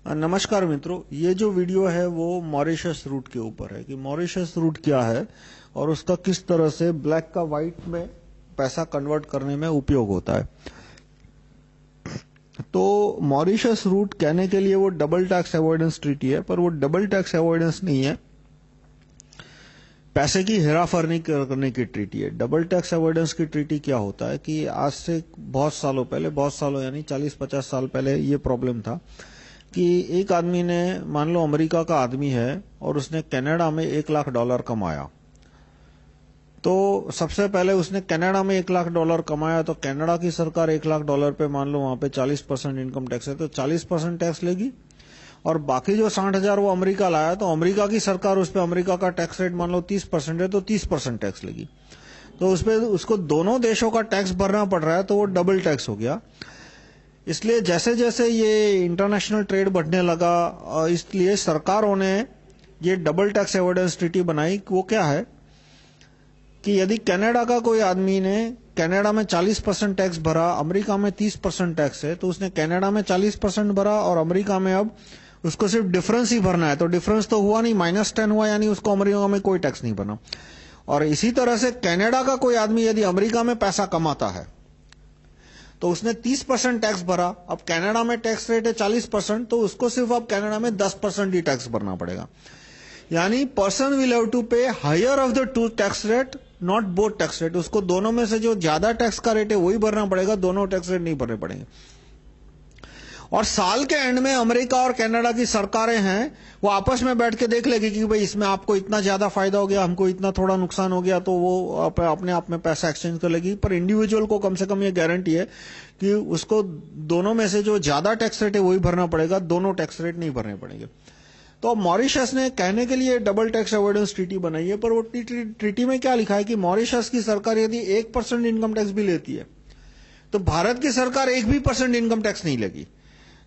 नमस्कार मित्रों, ये जो वीडियो है वो मॉरिशस रूट के ऊपर है कि मॉरिशस रूट क्या है और उसका किस तरह से ब्लैक का व्हाइट में पैसा कन्वर्ट करने में उपयोग होता है। तो मॉरिशस रूट कहने के लिए वो डबल टैक्स अवॉइडेंस ट्रीटी है, पर वो डबल टैक्स अवॉइडेंस नहीं है, पैसे की हेराफेरी करने की ट्रीटी है। डबल टैक्स अवॉइडेंस की ट्रीटी क्या होता है कि आज से बहुत सालों यानी 40-50 साल पहले ये प्रॉब्लम था कि एक आदमी ने, मान लो अमेरिका का आदमी है और उसने कनाडा में $1 लाख कमाया। तो सबसे पहले उसने कनाडा में $1 लाख कमाया, तो कनाडा की सरकार $1 लाख पे, मान लो वहां पे 40% इनकम टैक्स है, तो 40% टैक्स लेगी। और बाकी जो 60,000 वो अमेरिका लाया, तो अमेरिका की सरकार उस पर, अमेरिका का टैक्स रेट मान लो 30% है, तो 30% टैक्स लेगी। तो उस पर उसको दोनों देशों का टैक्स भरना पड़ रहा है, तो वो डबल टैक्स हो गया। इसलिए जैसे जैसे ये इंटरनेशनल ट्रेड बढ़ने लगा, इसलिए सरकारों ने ये डबल टैक्स अवॉइडेंस ट्रीटी बनाई। वो क्या है कि यदि कनाडा का कोई आदमी ने कनाडा में 40% टैक्स भरा, अमेरिका में 30% टैक्स है, तो उसने कनाडा में 40% भरा और अमेरिका में अब उसको सिर्फ डिफरेंस ही भरना है। तो डिफरेंस तो हुआ नहीं, -10 हुआ, यानी उसको अमेरिका में कोई टैक्स नहीं भरना। और इसी तरह से कनाडा का कोई आदमी यदि अमेरिका में पैसा कमाता है तो उसने 30% टैक्स भरा, अब कनाडा में टैक्स रेट है 40%, तो उसको सिर्फ अब कनाडा में 10% ही टैक्स भरना पड़ेगा। यानी person will have to pay higher of the two tax rate, not both tax rate. उसको दोनों में से जो ज्यादा टैक्स का रेट है वही भरना पड़ेगा, दोनों टैक्स रेट नहीं भरने पड़ेंगे। और साल के एंड में अमेरिका और कनाडा की सरकारें हैं, वो आपस में बैठ के देख लेगी कि भाई इसमें आपको इतना ज्यादा फायदा हो गया, हमको इतना थोड़ा नुकसान हो गया, तो वो अपने आप में पैसा एक्सचेंज कर लेगी। पर इंडिविजुअल को कम से कम ये गारंटी है कि उसको दोनों में से जो ज्यादा टैक्स रेट है वही भरना पड़ेगा, दोनों टैक्स रेट नहीं भरने पड़ेंगे। तो मॉरिशस ने कहने के लिए डबल टैक्स अवॉइडेंस ट्रीटी बनाई है, पर वो ट्रीटी में क्या लिखा है कि मॉरिशस की सरकार यदि 1% इनकम टैक्स भी लेती है तो भारत की सरकार 1% इनकम टैक्स नहीं लेगी।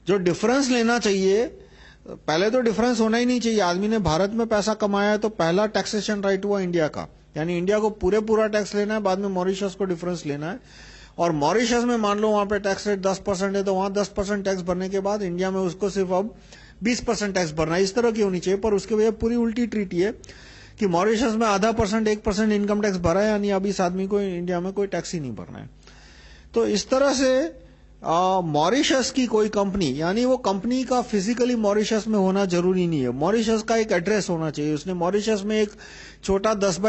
जो डिफरेंस लेना चाहिए, पहले तो डिफरेंस होना ही नहीं चाहिए। आदमी ने भारत में पैसा कमाया है तो पहला टैक्सेशन राइट हुआ इंडिया का, यानी इंडिया को पूरा टैक्स लेना है, बाद में मॉरिशस को डिफरेंस लेना है। और मॉरिशस में मान लो वहां पे टैक्स रेट 10% है, तो वहां 10% टैक्स भरने के बाद इंडिया में उसको सिर्फ अब 20% टैक्स भरना है। इस तरह की होनी चाहिए, पर उसके वजह पूरी उल्टी ट्रीटी है कि मॉरिशस में आधा परसेंट 1% इनकम टैक्स भरा है, यानी अब इस आदमी को इंडिया में कोई टैक्स ही नहीं भरना है। तो इस तरह से मॉरिशस की कोई कंपनी, यानी वो कंपनी का फिजिकली मॉरिशस में होना जरूरी नहीं है, मॉरिशस का एक एड्रेस होना चाहिए। उसने मॉरिशस में एक छोटा 10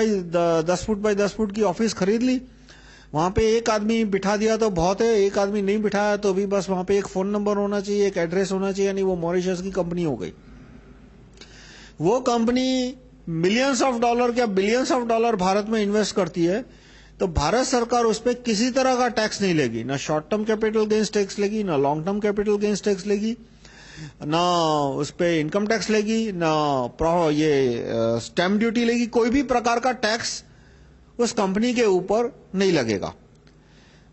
फुट बाई 10 फुट की ऑफिस खरीद ली, वहां पे एक आदमी बिठा दिया तो बहुत है, एक आदमी नहीं बिठाया तो भी बस वहां पे एक फोन नंबर होना चाहिए, एक एड्रेस होना चाहिए, यानी वो मॉरिशस की कंपनी हो गई। वो कंपनी मिलियंस ऑफ डॉलर या बिलियंस ऑफ डॉलर भारत में इन्वेस्ट करती है, तो भारत सरकार उस पर किसी तरह का टैक्स नहीं लेगी, ना short term capital gains tax लेगी, ना long term capital gains tax लेगी, ना उस पर इनकम टैक्स लेगी, ना ये स्टैम्प ड्यूटी लेगी। कोई भी प्रकार का टैक्स उस कंपनी के ऊपर नहीं लगेगा।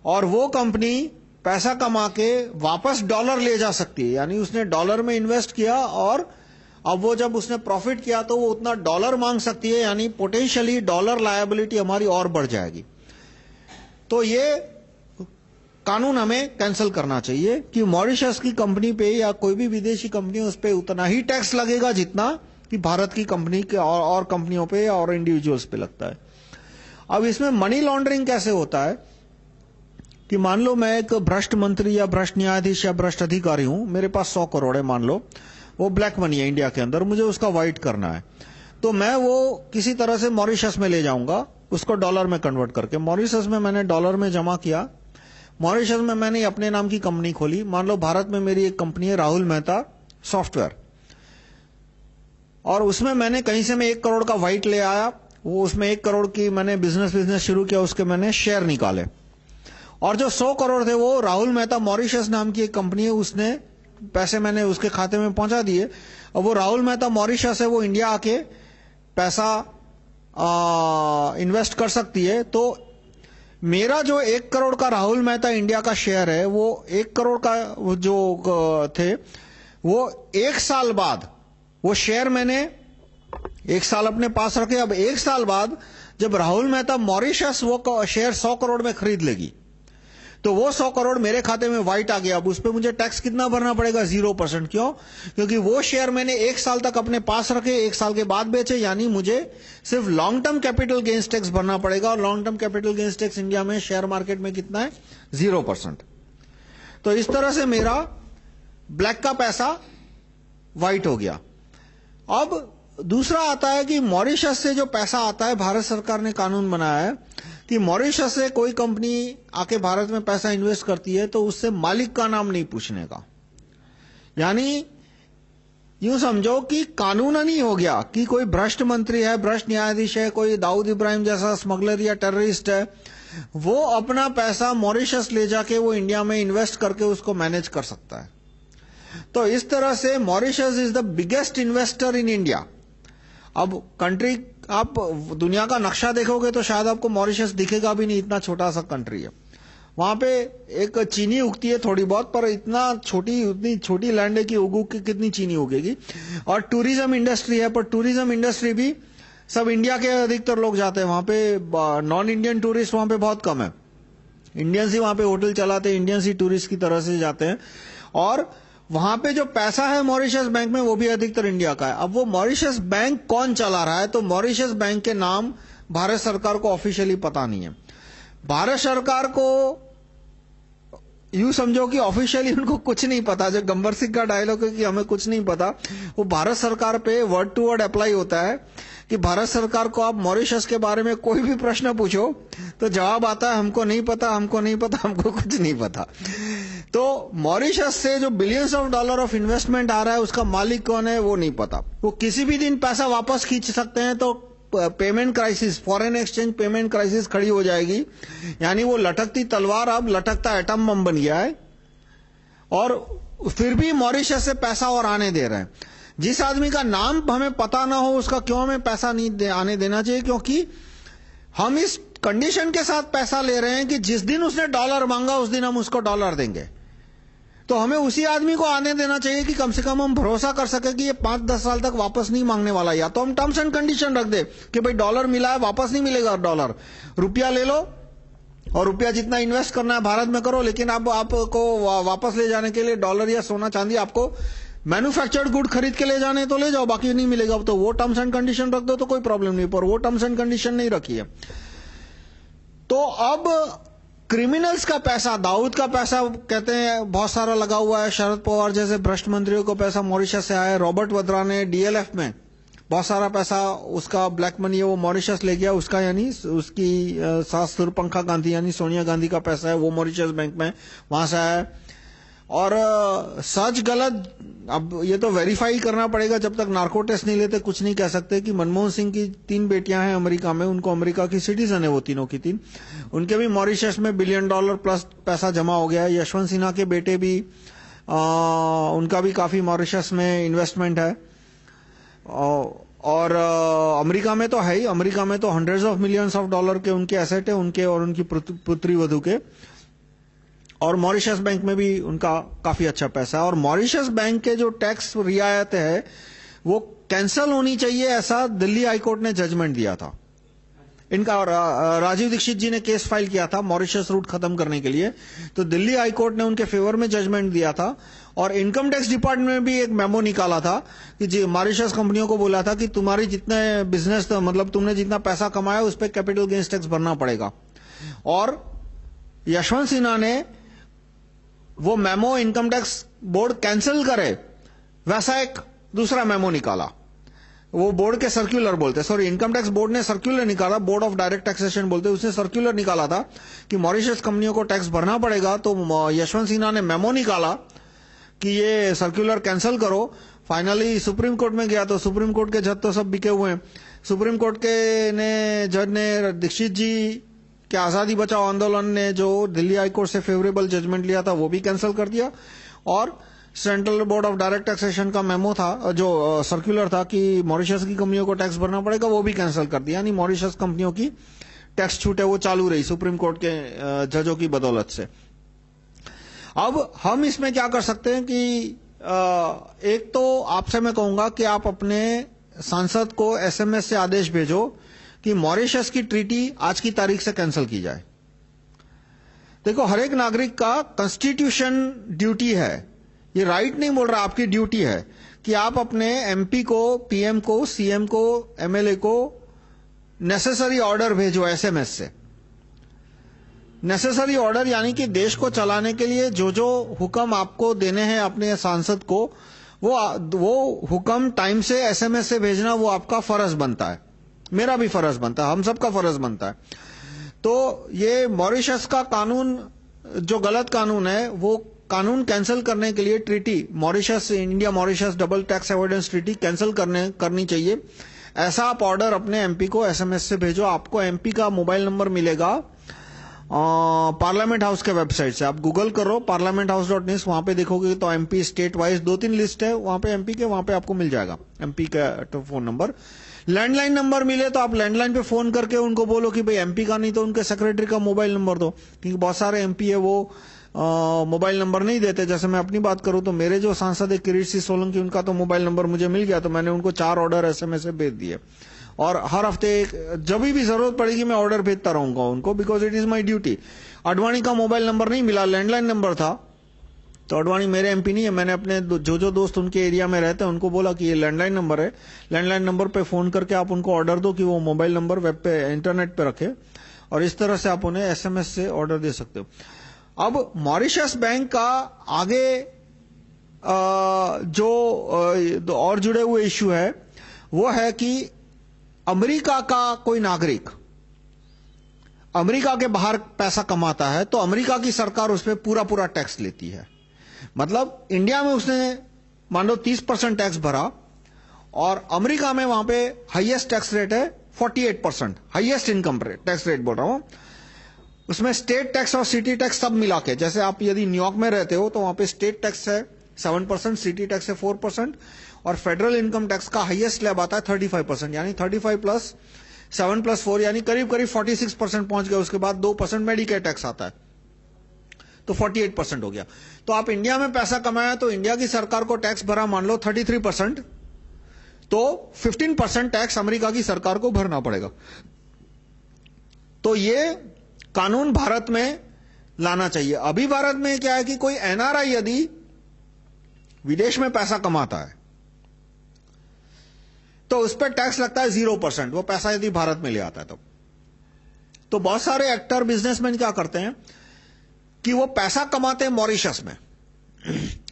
और वो कंपनी पैसा कमा के वापस डॉलर ले जा सकती है, यानी उसने डॉलर में इन्वेस्ट किया और अब वो जब उसने प्रॉफिट किया तो वो उतना डॉलर मांग सकती है, यानी पोटेंशियली डॉलर लायबिलिटी हमारी और बढ़ जाएगी। तो ये कानून हमें कैंसिल करना चाहिए कि मॉरिशस की कंपनी पे या कोई भी विदेशी कंपनी, उस पे उतना ही टैक्स लगेगा जितना कि भारत की कंपनी के और कंपनियों पे और इंडिविजुअल्स पे लगता है। अब इसमें मनी लॉन्ड्रिंग कैसे होता है कि मान लो मैं एक भ्रष्ट मंत्री या भ्रष्ट न्यायाधीश या भ्रष्ट अधिकारी हूं, मेरे पास 100 करोड़ है, मान लो वो ब्लैक मनी है इंडिया के अंदर, मुझे उसका व्हाइट करना है, तो मैं वो किसी तरह से मॉरिशस में ले जाऊंगा, उसको डॉलर में कन्वर्ट करके। मॉरिशस में मैंने डॉलर में जमा किया, मॉरिशस में मैंने अपने नाम की कंपनी खोली। मान लो भारत में मेरी एक कंपनी है राहुल मेहता सॉफ्टवेयर, और उसमें मैंने कहीं से मैं 1 करोड़ का व्हाइट ले आया, वो उसमें 1 करोड़ की मैंने बिजनेस शुरू किया, उसके मैंने शेयर निकाले, और जो 100 करोड़ थे वो राहुल मेहता मॉरिशस नाम की एक कंपनी है, उसने पैसे मैंने उसके खाते में पहुंचा दिए। अब वो राहुल मेहता मॉरिशस है, वो इंडिया आके पैसा इन्वेस्ट कर सकती है। तो मेरा जो 1 करोड़ का राहुल मेहता इंडिया का शेयर है, वो 1 करोड़ का जो थे, वो 1 साल बाद वो शेयर मैंने 1 साल अपने पास रखे। अब 1 साल बाद जब राहुल मेहता मॉरिशस वो शेयर 100 करोड़ में खरीद लेगी, तो वो 100 करोड़ मेरे खाते में व्हाइट आ गया। अब उस पर मुझे टैक्स कितना भरना पड़ेगा? 0%। क्यों? क्योंकि वो शेयर मैंने 1 साल तक अपने पास रखे, 1 साल के बाद बेचे, यानी मुझे सिर्फ long term capital gains tax भरना पड़ेगा। और long term capital gains tax India में शेयर मार्केट में कितना है? 0%। तो इस तरह से मेरा ब्लैक का पैसा व्हाइट हो गया। अब दूसरा आता है कि मॉरिशस से जो पैसा आता है, भारत सरकार ने कानून बनाया है कि मॉरिशस से कोई कंपनी आके भारत में पैसा इन्वेस्ट करती है तो उससे मालिक का नाम नहीं पूछने का। यानी यूं समझो कि कानूनन ही हो गया कि कोई भ्रष्ट मंत्री है, भ्रष्ट न्यायाधीश है, कोई दाऊद इब्राहिम जैसा स्मगलर या टेररिस्ट है, वो अपना पैसा मॉरिशस ले जाके वो इंडिया में इन्वेस्ट करके उसको मैनेज कर सकता है। तो इस तरह से Mauritius is the biggest investor in India. अब कंट्री, आप दुनिया का नक्शा देखोगे तो शायद आपको मॉरिशस दिखेगा भी नहीं, इतना छोटा सा कंट्री है। वहां पे एक चीनी उगती है थोड़ी बहुत, पर इतनी छोटी लैंड है कि उगू की कितनी चीनी उगेगी। और टूरिज्म इंडस्ट्री है, पर टूरिज्म इंडस्ट्री भी सब इंडिया के अधिकतर लोग जाते हैं वहां पे। नॉन इंडियन टूरिस्ट वहां पे बहुत कम है। इंडियंस ही वहां पे होटल चलाते हैं, इंडियंस ही टूरिस्ट की तरह से जाते हैं। और वहां पे जो पैसा है मॉरिशस बैंक में वो भी अधिकतर इंडिया का है। अब वो मॉरिशस बैंक कौन चला रहा है? तो मॉरिशस बैंक के नाम भारत सरकार को ऑफिशियली पता नहीं है। भारत सरकार को यूं समझो कि ऑफिशियली उनको कुछ नहीं पता। जो गब्बर सिंह का डायलॉग है कि हमें कुछ नहीं पता, वो भारत सरकार पे वर्ड टू वर्ड अप्लाई होता है कि भारत सरकार को आप मॉरिशस के बारे में कोई भी प्रश्न पूछो तो जवाब आता है हमको नहीं पता, हमको नहीं पता, हमको कुछ नहीं पता। तो मॉरिशस से जो billions of dollar of investment आ रहा है उसका मालिक कौन है वो नहीं पता। वो किसी भी दिन पैसा वापस खींच सकते हैं तो payment crisis, foreign exchange payment crisis खड़ी हो जाएगी। यानी वो लटकती तलवार अब लटकता एटम बम बन गया है। और फिर भी मॉरिशस से पैसा और आने दे रहे हैं। जिस आदमी का नाम हमें पता ना हो उसका क्यों हमें पैसा नहीं आने देना चाहिए? क्योंकि हम इस कंडीशन के साथ पैसा ले रहे हैं कि जिस दिन उसने डॉलर मांगा उस दिन हम उसको डॉलर देंगे। तो हमें उसी आदमी को आने देना चाहिए कि कम से कम हम भरोसा कर सके कि ये 5-10 साल तक वापस नहीं मांगने वाला। या तो हम टर्म्स एंड कंडीशन रख दे कि भाई डॉलर मिला है, वापस नहीं मिलेगा डॉलर, रुपया ले लो और रुपया जितना इन्वेस्ट करना है भारत में करो, लेकिन अब आपको वापस ले जाने के लिए डॉलर या सोना चांदी आपको मैन्युफैक्चर्ड गुड खरीद के ले जाने तो ले जाओ, बाकी नहीं मिलेगा। तो वो टर्म्स एंड कंडीशन रख दो तो कोई प्रॉब्लम नहीं, पर वो टर्म्स एंड कंडीशन नहीं रखी है। तो अब क्रिमिनल्स का पैसा, दाऊद का पैसा कहते हैं बहुत सारा लगा हुआ है, शरद पवार जैसे भ्रष्ट मंत्रियों को पैसा मॉरिशस से आया है। रॉबर्ट वड्रा ने डीएलएफ में बहुत सारा पैसा, उसका ब्लैक मनी है वो मॉरिशस ले गया। उसका यानी उसकी सास सुरपंखा गांधी यानी सोनिया गांधी का पैसा है वो मॉरिशस बैंक में वहां से आया है। और सच गलत अब ये तो वेरीफाई करना पड़ेगा, जब तक नार्को टेस्ट नहीं लेते कुछ नहीं कह सकते कि मनमोहन सिंह की 3 बेटियां हैं अमेरिका में, उनको अमेरिका की सिटीजन है वो तीनों की तीन, उनके भी मॉरिशस में $1 बिलियन प्लस पैसा जमा हो गया है। यशवंत सिन्हा के बेटे भी उनका भी काफी मॉरिशस में इन्वेस्टमेंट है। और अमेरिका में तो है ही, अमेरिका में तो $100 of millions के उनके एसेट है, उनके और उनकी पुत्री वधू के। और मॉरिशस बैंक में भी उनका काफी अच्छा पैसा है। और मॉरिशस बैंक के जो टैक्स रियायत है वो कैंसल होनी चाहिए, ऐसा दिल्ली हाईकोर्ट ने जजमेंट दिया था। इनका राजीव दीक्षित जी ने केस फाइल किया था मॉरिशस रूट खत्म करने के लिए, तो दिल्ली हाईकोर्ट ने उनके फेवर में जजमेंट दिया था। और इनकम टैक्स डिपार्टमेंट ने भी एक मेमो निकाला था कि मॉरिशस कंपनियों को बोला था कि तुम्हारी जितने बिजनेस मतलब तुमने जितना पैसा कमाया उस पर कैपिटल गेन्स टैक्स भरना पड़ेगा। और यशवंत सिन्हा ने वो memo income tax board cancel करे वैसा एक दूसरा मेमो निकाला। वो बोर्ड के सर्कुलर बोलते, सॉरी इनकम टैक्स बोर्ड ने सर्कुलर निकाला, बोर्ड ऑफ डायरेक्ट टैक्सेशन बोलते, उसने सर्कुलर निकाला था कि मॉरिशस कंपनियों को टैक्स भरना पड़ेगा। तो यशवंत सिन्हा ने मेमो निकाला कि ये सर्कुलर कैंसिल करो। फाइनली सुप्रीम कोर्ट में गया तो सुप्रीम कोर्ट के जज तो सब बिके हुए हैं। सुप्रीम कोर्ट के जज ने दीक्षित जी कि आजादी बचाओ आंदोलन ने जो दिल्ली हाईकोर्ट से फेवरेबल जजमेंट लिया था वो भी कैंसिल कर दिया। और central board of direct taxation का मेमो था, जो सर्कुलर था कि मॉरिशस की कंपनियों को टैक्स भरना पड़ेगा, वो भी कैंसिल कर दिया। यानी मॉरिशस कंपनियों की टैक्स छूट है वो चालू रही सुप्रीम कोर्ट के जजों की बदौलत से। अब हम इसमें क्या कर सकते हैं कि एक तो आपसे मैं कहूंगा कि आप अपने सांसद को एसएमएस से आदेश भेजो कि मॉरिशस की ट्रीटी आज की तारीख से कैंसिल की जाए। देखो, हर एक नागरिक का कॉन्स्टिट्यूशन ड्यूटी है, ये राइट नहीं बोल रहा, आपकी ड्यूटी है कि आप अपने एमपी को, पीएम को, सीएम को, एमएलए को नेसेसरी ऑर्डर भेजो एसएमएस से। नेसेसरी ऑर्डर यानी कि देश को चलाने के लिए जो जो हुक्म आपको देने हैं अपने सांसद को, वो हुक्म टाइम से एसएमएस से भेजना, वो आपका फर्ज बनता है, मेरा भी फर्ज बनता है, हम सबका फर्ज बनता है। तो ये मॉरिशस का कानून जो गलत कानून है, वो कानून कैंसिल करने के लिए treaty, Mauritius, India Mauritius double tax avoidance treaty cancel करनी चाहिए। ऐसा आप ऑर्डर अपने एमपी को एसएमएस से भेजो। आपको एमपी का मोबाइल नंबर मिलेगा पार्लियामेंट हाउस के वेबसाइट से। आप गूगल करो parliamenthouse.nis, वहां पे देखोगे तो एमपी स्टेट वाइज 2-3 लिस्ट है वहां पे एमपी के, वहां पे आपको मिल जाएगा एमपी का फोन नंबर। लैंडलाइन नंबर मिले तो आप लैंडलाइन पे फोन करके उनको बोलो कि भाई एमपी का नहीं तो उनके सेक्रेटरी का मोबाइल नंबर दो, क्योंकि बहुत सारे एमपी है वो मोबाइल नंबर नहीं देते। जैसे मैं अपनी बात करूं तो मेरे जो सांसद है किरीट सिंह सोलंकी, उनका तो मोबाइल नंबर मुझे मिल गया, तो मैंने उनको 4 ऑर्डर एसएमएस से भेज दिए, और हर हफ्ते जब भी जरूरत पड़ेगी मैं ऑर्डर भेजता रहूंगा उनको, because it is my duty. Advani का मोबाइल नंबर नहीं मिला, लैंडलाइन नंबर था, तो अडवाणी मेरे एमपी नहीं है, मैंने अपने जो दोस्त उनके एरिया में रहते हैं उनको बोला कि ये लैंडलाइन नंबर है, लैंडलाइन नंबर पे फोन करके आप उनको ऑर्डर दो कि वो मोबाइल नंबर वेब पे, इंटरनेट पे रखे, और इस तरह से आप उन्हें एसएमएस से ऑर्डर दे सकते हो। अब मॉरिशस बैंक का आगे जो और जुड़े हुए इश्यू है वो है कि अमेरिका का कोई नागरिक अमेरिका के बाहर पैसा कमाता है तो अमेरिका की सरकार उस पर पूरा टैक्स लेती है। मतलब इंडिया में उसने मान लो 30% टैक्स भरा, और अमेरिका में वहां पे हाईएस्ट टैक्स रेट है 48%, हाईएस्ट इनकम टैक्स रेट बोल रहा हूं। उसमें स्टेट टैक्स और सिटी टैक्स सब मिला के, जैसे आप यदि न्यूयॉर्क में रहते हो तो वहां पे स्टेट टैक्स है 7%, सिटी टैक्स है 4%, और फेडरल इनकम टैक्स का हाईएस्ट स्लैब आता है 35%, यानी 35 प्लस 7 प्लस 4 यानी करीब 46% पहुंच गए। उसके बाद 2% मेडिकेयर टैक्स आता है, तो 48% हो गया। तो आप इंडिया में पैसा कमाया तो इंडिया की सरकार को टैक्स भरा मान लो 33%, तो 15% टैक्स अमेरिका की सरकार को भरना पड़ेगा। तो ये कानून भारत में लाना चाहिए। अभी भारत में क्या है कि कोई एनआरआई यदि विदेश में पैसा कमाता है तो उस पर टैक्स लगता है 0%, वो पैसा यदि भारत में ले आता है तो बहुत सारे एक्टर, बिजनेसमैन क्या करते हैं कि वो पैसा कमाते हैं मॉरिशस में।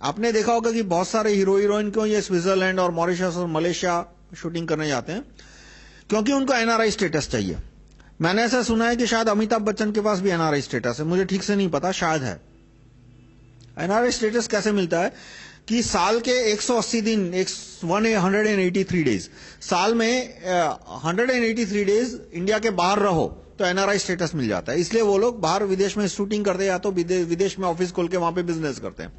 आपने देखा होगा कि बहुत सारे हीरो हीरोइन को ये स्विट्जरलैंड और मॉरिशस और मलेशिया शूटिंग करने जाते हैं क्योंकि उनको एनआरआई स्टेटस चाहिए। मैंने ऐसा सुना है कि शायद अमिताभ बच्चन के पास भी एनआरआई स्टेटस है, मुझे ठीक से नहीं पता, शायद है। एनआरआई स्टेटस कैसे मिलता है कि साल के 180 दिन, 183 डेज, साल में 183 डेज इंडिया के बाहर रहो तो एनआरआई स्टेटस मिल जाता है। इसलिए वो लोग बाहर विदेश में शूटिंग करते हैं या तो विदेश में ऑफिस खोल के वहां पे बिजनेस करते हैं।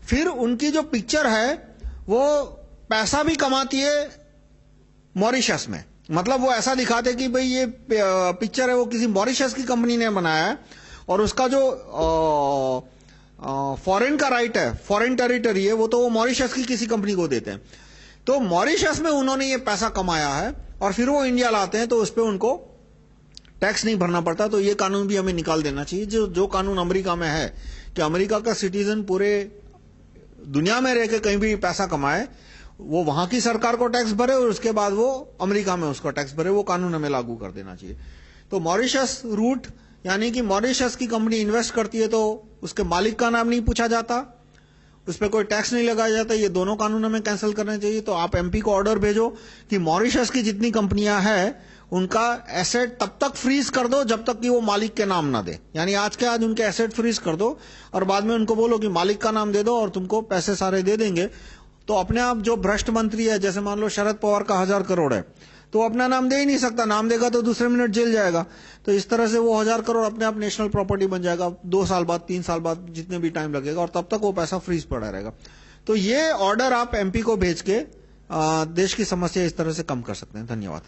फिर उनकी जो पिक्चर है वो पैसा भी कमाती है मॉरिशस में। मतलब वो ऐसा दिखाते कि भाई ये पिक्चर है वो किसी मॉरिशस की कंपनी ने बनाया है, और उसका जो फॉरेन का राइट है, फॉरेन टेरिटरी है, वो तो वो मॉरिशस की किसी कंपनी को देते हैं। तो मॉरिशस में उन्होंने ये पैसा कमाया है और फिर वो इंडिया लाते हैं तो उस पर उनको टैक्स नहीं भरना पड़ता। तो ये कानून भी हमें निकाल देना चाहिए, जो कानून अमेरिका में है कि अमेरिका का सिटीजन पूरे दुनिया में रह के कहीं भी पैसा कमाए, वो वहां की सरकार को टैक्स भरे और उसके बाद वो अमेरिका में उसको टैक्स भरे, वो कानून हमें लागू कर देना चाहिए। तो मॉरिशस रूट यानी कि मॉरिशस की कंपनी इन्वेस्ट करती है तो उसके मालिक का नाम नहीं पूछा जाता, उस पर कोई टैक्स नहीं लगाया जाता, ये दोनों कानून हमें कैंसिल करने चाहिए। तो आप एमपी को ऑर्डर भेजो कि मॉरिशस की जितनी कंपनियां हैं उनका एसेट तब तक फ्रीज कर दो जब तक कि वो मालिक के नाम ना दे, यानी आज के आज उनके एसेट फ्रीज कर दो और बाद में उनको बोलो कि मालिक का नाम दे दो और तुमको पैसे सारे दे देंगे। तो अपने आप जो भ्रष्ट मंत्री है, जैसे मान लो शरद पवार का 1000 करोड़ है, तो अपना नाम दे ही नहीं सकता, नाम देगा तो दूसरे मिनट जेल जाएगा। तो इस तरह से वो 1000 करोड़ अपने आप नेशनल प्रॉपर्टी बन जाएगा 2 साल बाद, 3 साल बाद, जितने भी टाइम लगेगा, और तब तक वो पैसा फ्रीज पड़ा रहेगा। तो ये ऑर्डर आप एमपी को भेज के देश की समस्या इस तरह से कम कर सकते हैं। धन्यवाद।